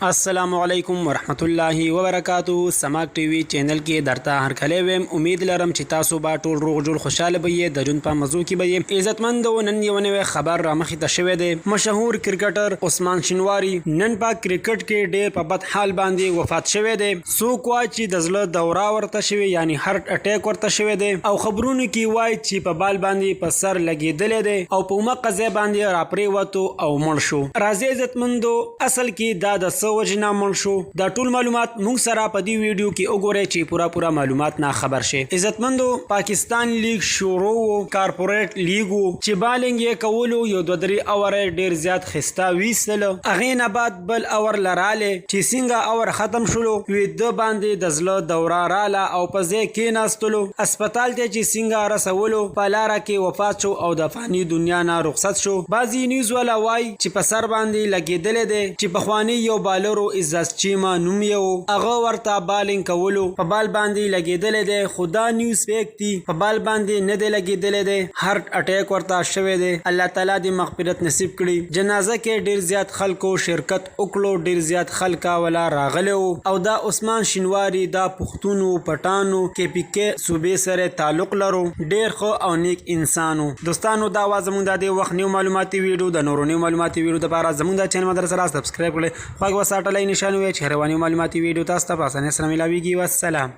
السلام علیکم ورحمت الله وبرکاتہ سماک ټي وي چینل کې درته هرکلی ویم. امید لرم چې تاسو به ټول روغ جوړ خوشاله به یې. د ژوند په موضوع کې به یې عزتمند نن یو نوی خبر رامخې ته شوی دی. مشهور کرکټر عثمان شینواري نن په کرکټ کې ډېر په بد حال باندې وفات شوی دی. څوک وایي چې د زړه دوره ورته شوی یعنی هارت اٹیک ورته شوی دی او خبرونه کې وایي چې په بال باندې په سر لګېدلی دی او په اومه قضیه باندې راپرېوتو او مړ شو. راځئ عزتمندو اصل کې دا د څه وجې نه مړ شو دا ټول معلومات موږ سره په دې ویډیو کې وګورئ چې پورا معلومات نه خبر شي. عزتمندو پاکستان لیگ شروع و کارپوریټ لیگ چې بالنګ یې کولو یو 2-3 اوره ډیر زیات خسته ویستل. هغې نه بعد بل اور لراله چې څنګه اور ختم شلو ویده باندې د زړه دوره راله او په ځای کېناستلو اسپتال ته چې څنګه رسولو په لاره کې وفات شو او د فانی دنیا نه رخصت شو. بعضې نیوز والا وایي چې په سر باندې لګېدلی دی چې پخواني یو بالرو عزت چیما نوم یې هغه ورته بالینګ کولو په بال باندې لګېدلی دی خو دا نیوز فیک دی. په بال باندې نه دی لګېدلی دی هارت اٹیک ورته شوی دی. الله تعالی دې مغفرت نصیب کړي. جنازه کې ډیر زیات خلکو شرکت وکړو ډیر زیات خلکا ولا راغلی او دا عثمان شینواري دا پښتونو پټانو KPK صوبې سره تعلق لرو ډیر خو او نیک انسانو. دوستانو دا وه زموږ د دې وخت نیو معلوماتي ویډیو. د نورو نیو معلوماتي ویډیو دپاره زموږ د چینل مدرسه را سبسکرایب کړئ. خوږ وساتلی نشان وی چې رواني معلوماتي ویډیو تاسو ته په اسانۍ سره ملاویږي. والسلام.